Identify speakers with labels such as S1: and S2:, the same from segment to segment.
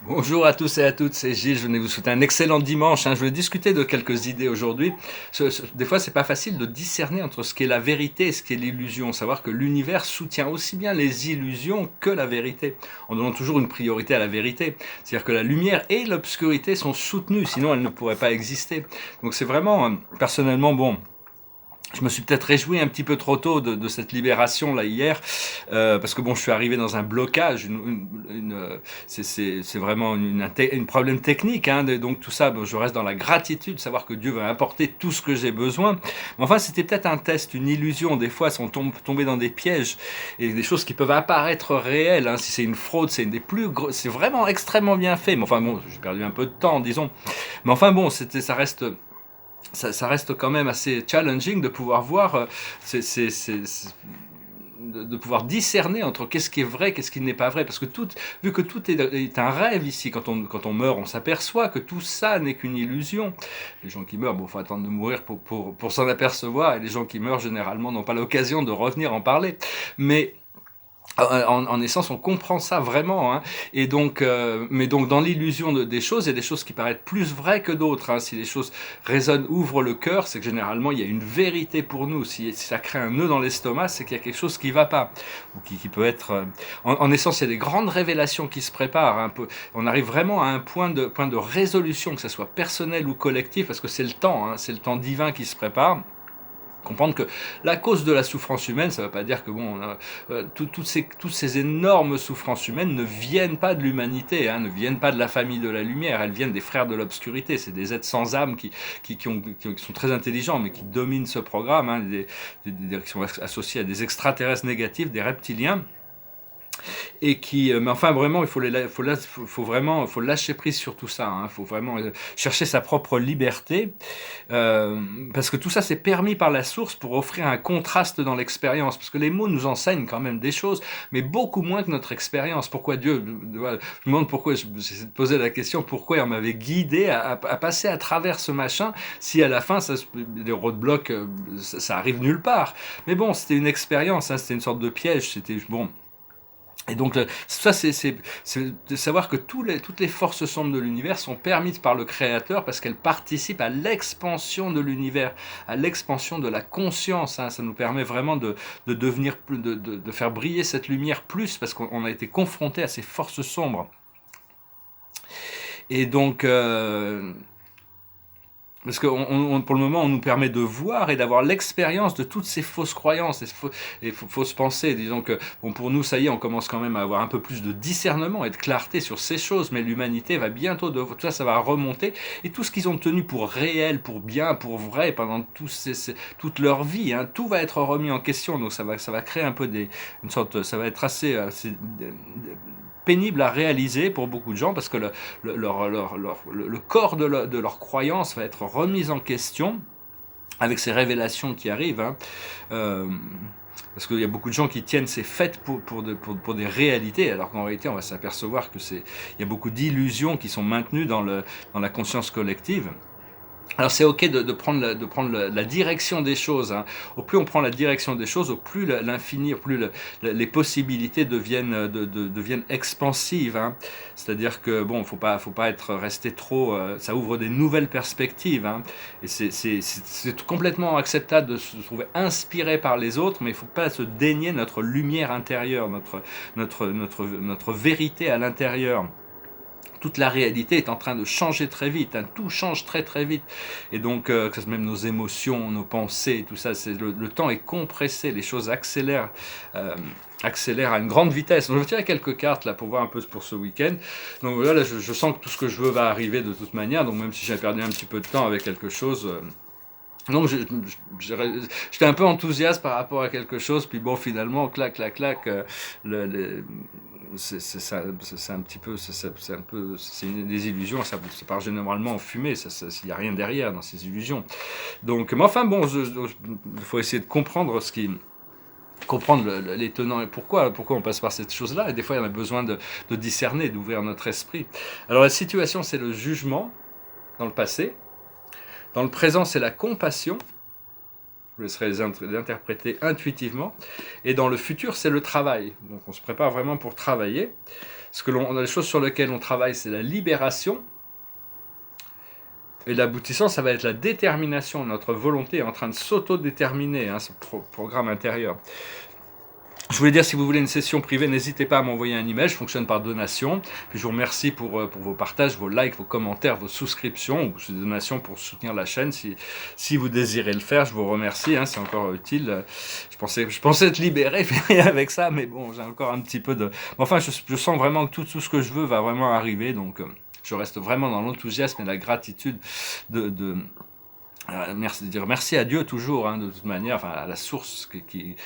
S1: Bonjour à tous et à toutes, c'est Gilles, je venais vous souhaiter un excellent dimanche. Je voulais discuter de quelques idées aujourd'hui. Des fois, c'est pas facile de discerner entre ce qui est la vérité et ce qui est l'illusion. Savoir que l'univers soutient aussi bien les illusions que la vérité, en donnant toujours une priorité à la vérité. C'est-à-dire que la lumière et l'obscurité sont soutenues, sinon elles ne pourraient pas exister. Donc c'est vraiment, personnellement, bon, je me suis peut-être réjoui un petit peu trop tôt de cette libération là hier, parce que bon, je suis arrivé dans un blocage, c'est vraiment une problème technique, donc tout ça, bon, je reste dans la gratitude, savoir que Dieu va apporter tout ce que j'ai besoin. Mais enfin, c'était peut-être un test, une illusion. Des fois, on tombe tombé dans des pièges et des choses qui peuvent apparaître réelles. Si c'est une fraude, c'est une des plus c'est vraiment extrêmement bien fait. Mais enfin bon, j'ai perdu un peu de temps, disons. Mais enfin bon, ça reste quand même assez challenging de pouvoir voir, de pouvoir discerner entre qu'est-ce qui est vrai, qu'est-ce qui n'est pas vrai, parce que vu que tout est un rêve ici, quand on meurt, on s'aperçoit que tout ça n'est qu'une illusion. Les gens qui meurent, bon, faut attendre de mourir pour s'en apercevoir, et les gens qui meurent, généralement, n'ont pas l'occasion de revenir en parler. Mais en essence, on comprend ça vraiment, Et donc, mais donc dans l'illusion des choses, il y a des choses qui paraissent plus vraies que d'autres. Si les choses résonnent, ouvrent le cœur, c'est que généralement il y a une vérité pour nous. Si ça crée un nœud dans l'estomac, c'est qu'il y a quelque chose qui va pas, ou qui peut être. En essence, il y a des grandes révélations qui se préparent. Un peu, on arrive vraiment à un point de résolution, que ce soit personnel ou collectif, parce que c'est le temps, c'est le temps divin qui se prépare. Comprendre que la cause de la souffrance humaine, ça ne veut pas dire que bon, toutes ces énormes souffrances humaines ne viennent pas de l'humanité, ne viennent pas de la famille de la lumière, elles viennent des frères de l'obscurité. C'est des êtres sans âme qui sont très intelligents, mais qui dominent ce programme, qui sont associés à des extraterrestres négatifs, des reptiliens, et qui mais enfin vraiment il faut lâcher prise sur tout ça, il faut vraiment chercher sa propre liberté, parce que tout ça c'est permis par la source pour offrir un contraste dans l'expérience, parce que les mots nous enseignent quand même des choses, mais beaucoup moins que notre expérience. Pourquoi Dieu, voilà, je me demande pourquoi, j'essaie de poser la question, pourquoi il m'avait guidé à passer à travers ce machin, si à la fin les roadblocks, ça arrive nulle part. Mais bon, c'était une expérience, c'était une sorte de piège, c'était bon. Et donc ça, c'est de savoir que toutes les forces sombres de l'univers sont permises par le Créateur, parce qu'elles participent à l'expansion de l'univers, à l'expansion de la conscience. Ça nous permet vraiment de devenir plus, de faire briller cette lumière plus, parce qu'on a été confronté à ces forces sombres. Et donc, parce que pour le moment, on nous permet de voir et d'avoir l'expérience de toutes ces fausses croyances et fausses pensées. Disons que, bon, pour nous, ça y est, on commence quand même à avoir un peu plus de discernement et de clarté sur ces choses, mais l'humanité va bientôt, tout ça, ça va remonter. Et tout ce qu'ils ont tenu pour réel, pour bien, pour vrai, pendant toute leur vie, tout va être remis en question. Donc ça va créer un peu une sorte, ça va être assez pénible à réaliser pour beaucoup de gens, parce que le corps de leur croyance va être remis en question avec ces révélations qui arrivent. Parce qu'il y a beaucoup de gens qui tiennent ces fêtes pour des réalités, alors qu'en réalité, on va s'apercevoir il y a beaucoup d'illusions qui sont maintenues dans la conscience collective. Alors c'est ok de prendre la direction des choses. Au plus on prend la direction des choses, au plus l'infini, au plus les possibilités deviennent expansives. C'est-à-dire que bon, faut pas être resté trop. Ça ouvre des nouvelles perspectives. Et c'est complètement acceptable de se trouver inspiré par les autres, mais il faut pas se dénier notre lumière intérieure, notre vérité à l'intérieur. Toute la réalité est en train de changer très vite, tout change très très vite, et donc même nos émotions, nos pensées, tout ça, le temps est compressé, les choses accélèrent à une grande vitesse. Donc je vais tirer quelques cartes là pour voir un peu pour ce week-end. Donc là, je sens que tout ce que je veux va arriver de toute manière, donc même si j'ai perdu un petit peu de temps avec quelque chose. Donc j'étais un peu enthousiaste par rapport à quelque chose, puis bon, finalement, clac, clac, clac, c'est un petit peu, c'est un peu, c'est des illusions, ça part généralement en fumée, il n'y a rien derrière dans ces illusions. Donc, mais enfin bon, il faut essayer de comprendre comprendre les tenants et pourquoi on passe par cette chose-là, et des fois il y en a besoin de discerner, d'ouvrir notre esprit. Alors la situation, c'est le jugement dans le passé. Dans le présent, c'est la compassion. Je laisserai les interpréter intuitivement. Et dans le futur, c'est le travail. Donc on se prépare vraiment pour travailler. Les choses sur lesquelles on travaille, c'est la libération. Et l'aboutissant, ça va être la détermination. Notre volonté est en train de s'auto-déterminer, hein, ce programme intérieur. Je voulais dire, si vous voulez une session privée, n'hésitez pas à m'envoyer un email, je fonctionne par donation. Puis je vous remercie pour vos partages, vos likes, vos commentaires, vos souscriptions, ou des donations pour soutenir la chaîne. Si vous désirez le faire, je vous remercie, hein, c'est encore utile. Je pensais être libéré avec ça, mais bon, j'ai encore un petit peu de... Enfin, je sens vraiment que tout ce que je veux va vraiment arriver, donc je reste vraiment dans l'enthousiasme et la gratitude dire merci à Dieu toujours, hein, de toute manière, enfin à la source qui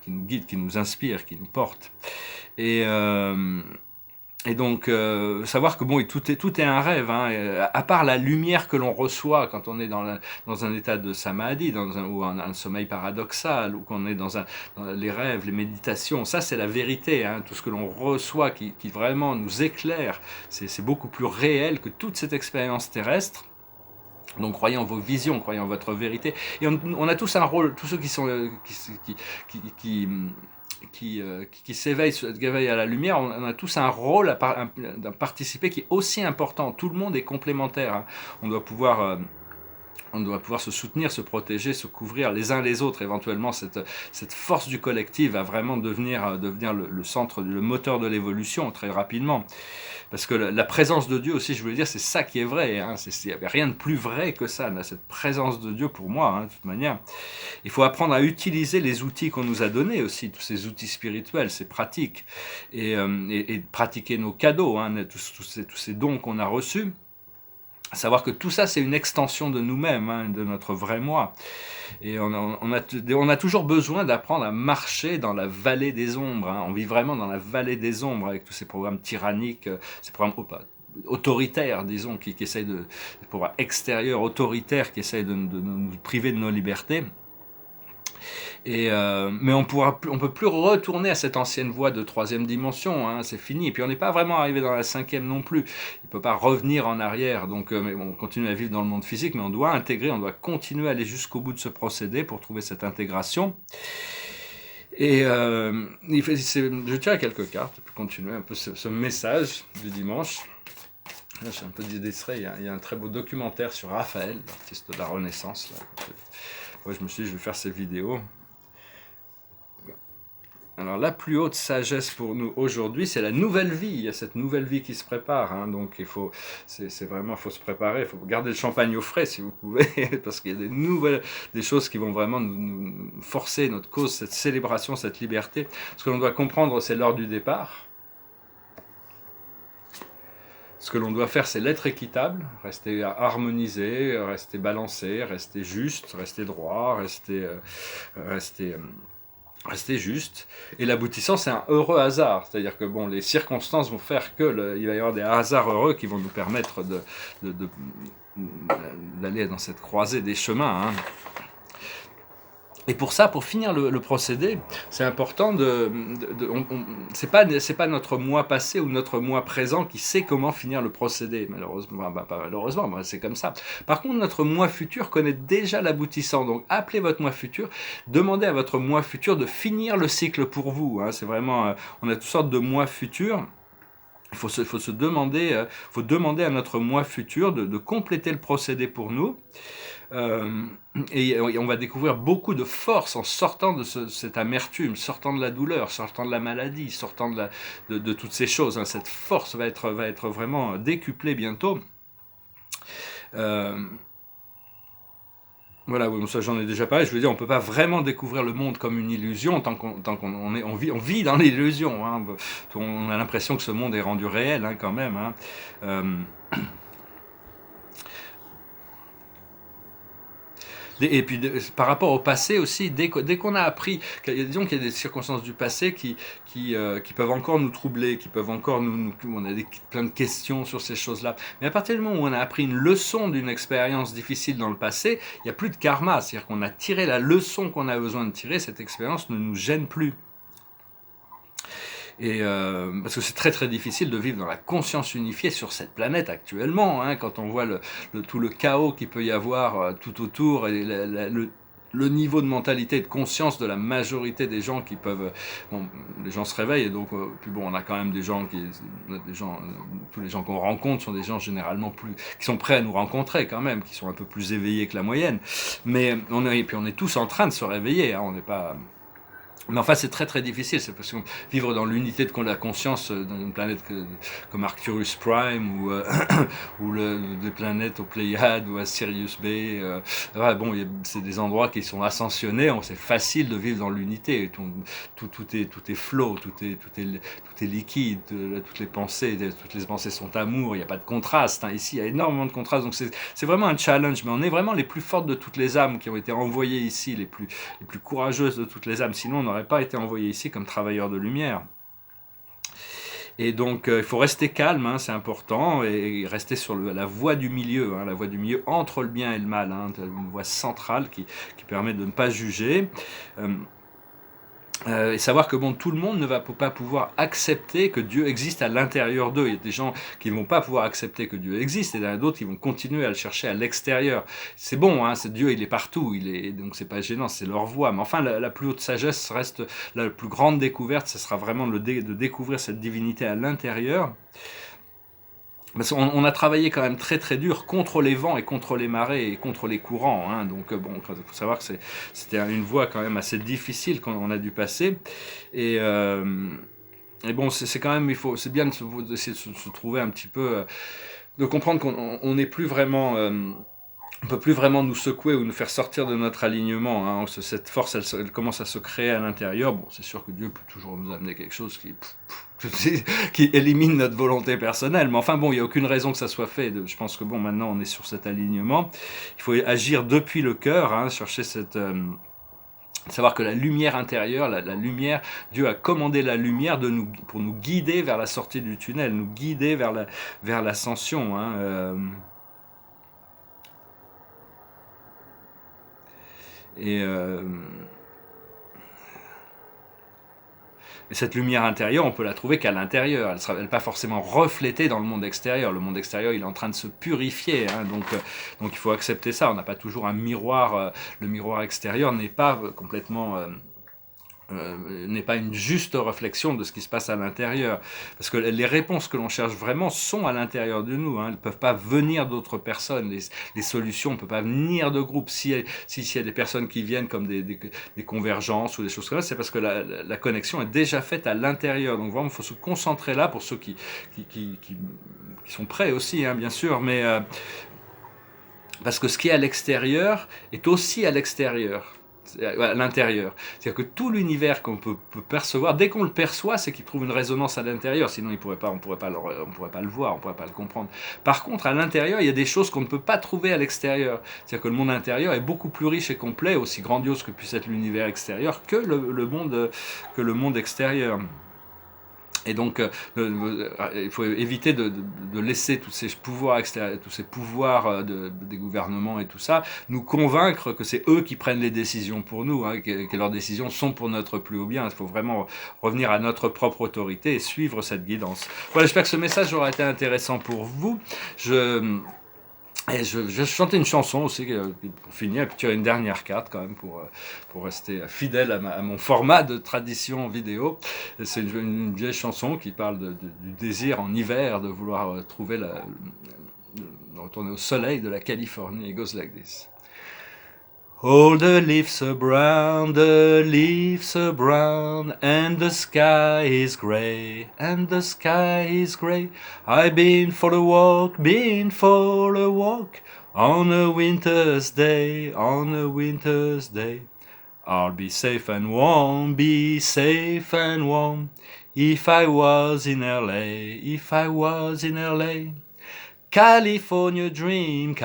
S1: nous guide, qui nous inspire, qui nous porte. Et donc savoir que bon, tout est un rêve, hein, à part la lumière que l'on reçoit quand on est dans un état de samadhi, ou un sommeil paradoxal, ou qu'on est dans les rêves, les méditations, ça c'est la vérité, hein, tout ce que l'on reçoit qui vraiment nous éclaire, c'est beaucoup plus réel que toute cette expérience terrestre. Donc croyez en vos visions, croyez en votre vérité. Et on a tous un rôle, tous ceux qui sont qui s'éveillent à la lumière, on a tous un rôle à participer qui est aussi important. Tout le monde est complémentaire, hein. On doit pouvoir se soutenir, se protéger, se couvrir les uns les autres. Éventuellement, cette force du collectif va vraiment devenir le centre, le moteur de l'évolution très rapidement. Parce que la présence de Dieu aussi, je voulais dire, c'est ça qui est vrai. Hein. Il n'y avait rien de plus vrai que ça, là, cette présence de Dieu pour moi, hein, de toute manière. Il faut apprendre à utiliser les outils qu'on nous a donnés aussi, tous ces outils spirituels, ces pratiques, et pratiquer nos cadeaux, hein, tous ces dons qu'on a reçus. Savoir que tout ça, c'est une extension de nous-mêmes, hein, de notre vrai moi. Et on a toujours besoin d'apprendre à marcher dans la vallée des ombres. Hein. On vit vraiment dans la vallée des ombres avec tous ces programmes tyranniques, ces programmes autoritaires, disons, qui essayent des programmes extérieurs, autoritaires, qui essayent de nous priver de nos libertés. Mais on peut plus retourner à cette ancienne voie de troisième dimension, hein, c'est fini. Et puis on n'est pas vraiment arrivé dans la cinquième non plus. Il ne peut pas revenir en arrière. Donc mais on continue à vivre dans le monde physique, mais on doit intégrer, on doit continuer à aller jusqu'au bout de ce procédé pour trouver cette intégration. Et je tiens à quelques cartes pour continuer un peu ce message du dimanche. Là, j'ai un peu distrait. Il y a un très beau documentaire sur Raphaël, l'artiste de la Renaissance. Là. Ouais, je me suis dit, je vais faire ces vidéos. Alors la plus haute sagesse pour nous aujourd'hui, c'est la nouvelle vie. Il y a cette nouvelle vie qui se prépare, hein, donc faut se préparer. Il faut garder le champagne au frais si vous pouvez, parce qu'il y a des choses qui vont vraiment nous forcer notre cause, cette célébration, cette liberté. Ce que l'on doit comprendre, c'est l'heure du départ. Ce que l'on doit faire, c'est l'être équitable, rester harmonisé, rester balancé, rester juste, rester droit, rester juste. Et l'aboutissant, c'est un heureux hasard. C'est-à-dire que bon, les circonstances vont faire que il va y avoir des hasards heureux qui vont nous permettre d'aller dans cette croisée des chemins. Hein. Et pour ça, pour finir le procédé, c'est important c'est pas notre moi passé ou notre moi présent qui sait comment finir le procédé, malheureusement. Pas malheureusement, c'est comme ça. Par contre, notre moi futur connaît déjà l'aboutissant. Donc, appelez votre moi futur, demandez à votre moi futur de finir le cycle pour vous. Hein. C'est vraiment, on a toutes sortes de moi futurs. Il faut demander à notre moi futur de compléter le procédé pour nous. Et on va découvrir beaucoup de force en sortant de cette amertume, sortant de la douleur, sortant de la maladie, sortant de toutes ces choses. Hein. Cette force va être vraiment décuplée bientôt. Voilà, oui, ça j'en ai déjà parlé. Je veux dire, on peut pas vraiment découvrir le monde comme une illusion tant qu'on vit dans l'illusion. Hein. On a l'impression que ce monde est rendu réel, hein, quand même. Hein. Et puis par rapport au passé aussi, dès qu'on a appris, disons qu'il y a des circonstances du passé qui peuvent encore nous troubler, qui peuvent encore on a plein de questions sur ces choses-là. Mais à partir du moment où on a appris une leçon d'une expérience difficile dans le passé, il n'y a plus de karma, c'est-à-dire qu'on a tiré la leçon qu'on a besoin de tirer, cette expérience ne nous gêne plus. Et parce que c'est très très difficile de vivre dans la conscience unifiée sur cette planète actuellement, hein, quand on voit tout le chaos qu'il peut y avoir tout autour, et le niveau de mentalité et de conscience de la majorité des gens qui peuvent... Bon, les gens se réveillent, et donc, puis bon, on a quand même des gens tous les gens qu'on rencontre sont des gens généralement qui sont prêts à nous rencontrer quand même, qui sont un peu plus éveillés que la moyenne. Mais et puis on est tous en train de se réveiller, hein, on n'est pas... Mais enfin, c'est très très difficile, c'est parce que vivre dans l'unité de la conscience dans une planète comme Arcturus Prime ou des planètes aux Pléiades ou à Sirius B, bon, c'est des endroits qui sont ascensionnés, c'est facile de vivre dans l'unité, tout est flow, tout est liquide, toutes les pensées sont amour, il n'y a pas de contraste, hein. Ici il y a énormément de contraste, donc c'est vraiment un challenge, mais on est vraiment les plus fortes de toutes les âmes qui ont été envoyées ici, les plus courageuses de toutes les âmes, sinon on n'aurait pas été envoyés ici comme travailleurs de lumière. Et donc il faut rester calme, hein, c'est important, et rester sur la voie du milieu, hein, la voie du milieu entre le bien et le mal, hein, une voie centrale qui permet de ne pas juger. Et savoir que bon, tout le monde ne va pas pouvoir accepter que Dieu existe à l'intérieur d'eux. Il y a des gens qui ne vont pas pouvoir accepter que Dieu existe, et il y en a d'autres qui vont continuer à le chercher à l'extérieur. C'est bon, hein, Dieu, il est partout, donc c'est pas gênant, c'est leur voie. Mais enfin, la plus haute sagesse reste la plus grande découverte, ce sera vraiment de découvrir cette divinité à l'intérieur. Parce qu'on a travaillé quand même très très dur contre les vents et contre les marées et contre les courants, hein. Donc bon, il faut savoir que c'était une voie quand même assez difficile qu'on a dû passer. Et bon, c'est quand même, c'est bien d'essayer de se trouver un petit peu, de comprendre qu'on n'est plus vraiment... on peut plus vraiment nous secouer ou nous faire sortir de notre alignement, hein. Cette force, elle commence à se créer à l'intérieur. Bon, c'est sûr que Dieu peut toujours nous amener quelque chose qui élimine notre volonté personnelle. Mais enfin bon, il n'y a aucune raison que ça soit fait. Je pense que bon, maintenant on est sur cet alignement. Il faut agir depuis le cœur, hein, chercher savoir que la lumière intérieure, la lumière, Dieu a commandé la lumière pour nous guider vers la sortie du tunnel, nous guider vers l'ascension, hein. Et cette lumière intérieure, on peut la trouver qu'à l'intérieur. Elle ne sera pas forcément reflétée dans le monde extérieur. Le monde extérieur, il est en train de se purifier, hein, donc il faut accepter ça. On n'a pas toujours un miroir. Le miroir extérieur n'est pas complètement... n'est pas une juste réflexion de ce qui se passe à l'intérieur. Parce que les réponses que l'on cherche vraiment sont à l'intérieur de nous, hein. Elles ne peuvent pas venir d'autres personnes. Les solutions ne peuvent pas venir de groupes. S'il y a des personnes qui viennent comme des convergences ou des choses comme ça, c'est parce que la connexion est déjà faite à l'intérieur. Donc vraiment, il faut se concentrer là pour ceux qui sont prêts aussi, hein, bien sûr, mais parce que ce qui est à l'extérieur est aussi à l'extérieur. À l'intérieur. C'est-à-dire que tout l'univers qu'on peut percevoir, dès qu'on le perçoit, c'est qu'il trouve une résonance à l'intérieur, sinon on pourrait pas le voir, on pourrait pas le comprendre. Par contre, à l'intérieur, il y a des choses qu'on ne peut pas trouver à l'extérieur. C'est-à-dire que le monde intérieur est beaucoup plus riche et complet, aussi grandiose que puisse être l'univers extérieur, que le monde extérieur. Et donc, il faut éviter de laisser tous ces pouvoirs extérieurs, tous ces pouvoirs des gouvernements et tout ça, nous convaincre que c'est eux qui prennent les décisions pour nous, hein, que leurs décisions sont pour notre plus haut bien. Il faut vraiment revenir à notre propre autorité et suivre cette guidance. Voilà, j'espère que ce message aura été intéressant pour vous. Et je vais chanter une chanson aussi pour finir, et puis tirer une dernière carte quand même pour rester fidèle à mon format de tradition vidéo. C'est une vieille chanson qui parle du désir en hiver de vouloir trouver de retourner au soleil de la Californie. It goes like this. All the leaves are brown, and the sky is grey, and the sky is grey. I've been for a walk, on a winter's day, on a winter's day. I'll be safe and warm, if I was in LA, if I was in LA. California dream,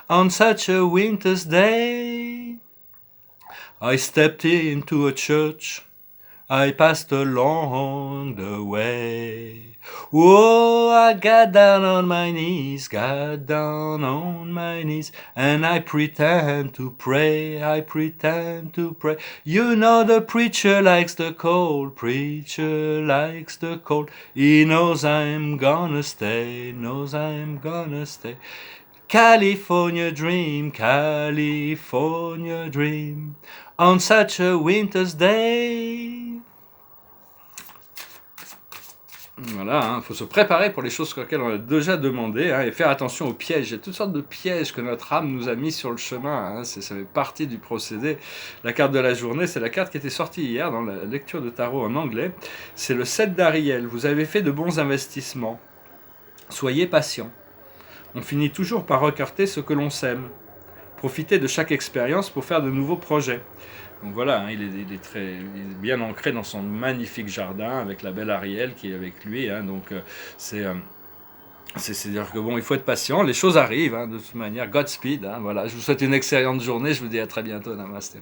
S1: on such a winter's day. I stepped into a church, I passed along the way. Oh, I got down on my knees, and I pretend to pray, You know the preacher likes the cold, he knows I'm gonna stay, California dream, California dream, on such a winter's day. Voilà, il faut se préparer pour les choses auxquelles on a déjà demandé, et faire attention aux pièges. Il y a toutes sortes de pièges que notre âme nous a mis sur le chemin. Ça fait partie du procédé. La carte de la journée, c'est la carte qui était sortie hier dans la lecture de tarot en anglais. C'est le 7 d'Ariel. Vous avez fait de bons investissements. Soyez patient. On finit toujours par recarter ce que l'on sème. Profitez de chaque expérience pour faire de nouveaux projets. Donc voilà, il est bien ancré dans son magnifique jardin avec la belle Ariel qui est avec lui. Donc c'est-à-dire que bon, il faut être patient, les choses arrivent de toute manière. Godspeed. Voilà, je vous souhaite une excellente journée, je vous dis à très bientôt. Namasté.